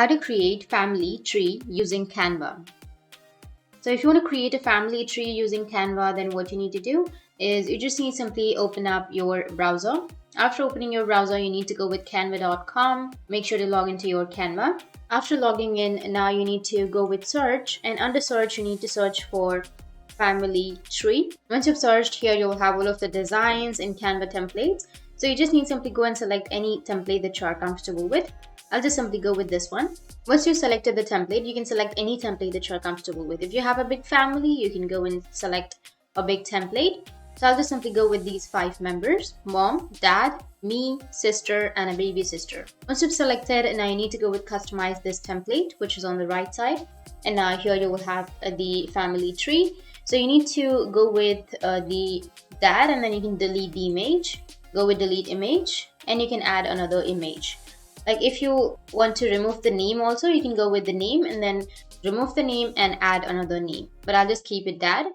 How to create family tree using Canva. So if you want to create a family tree using Canva, then what you need to do is you just need to simply open up your browser. After opening your browser, you need to go with canva.com. Make sure to log into your Canva. After logging in, now you need to go with search, and under search, you need to search for family tree. Once you've searched here, you'll have all of the designs in Canva templates. So you just need to simply go and select any template that you are comfortable with. I'll just simply go with this one. Once you've selected the template, you can select any template that you're comfortable with. If you have a big family, you can go and select a big template. So I'll just simply go with these 5 members: mom, dad, me, sister, and a baby sister. Once you've selected, now you need to go with customize this template, which is on the right side. And now here you will have the family tree. So you need to go with the dad, and then you can delete the image. Go with delete image, and you can add another image. Like if you want to remove the name also, you can go with the name and then remove the name and add another name. But I'll just keep it dad.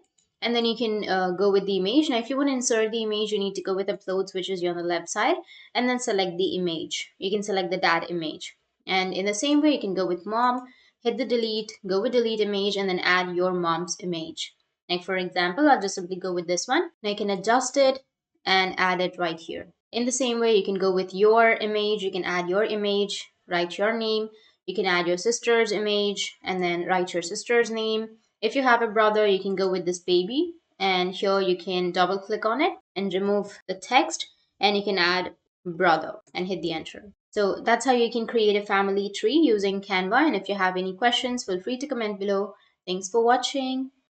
And then you can go with the image. Now if you want to insert the image, you need to go with uploads, which is on the left side, and then select the image. You can select the dad image. And in the same way, you can go with mom, hit the delete, go with delete image, and then add your mom's image. Like for example, I'll just simply go with this one. Now you can adjust it and add it right here. In the same way, you can go with your image, you can add your image, write your name, you can add your sister's image, and then write your sister's name. If you have a brother, you can go with this baby, and here you can double click on it and remove the text, and you can add brother and hit the enter. So that's how you can create a family tree using Canva. And if you have any questions, feel free to comment below. Thanks for watching.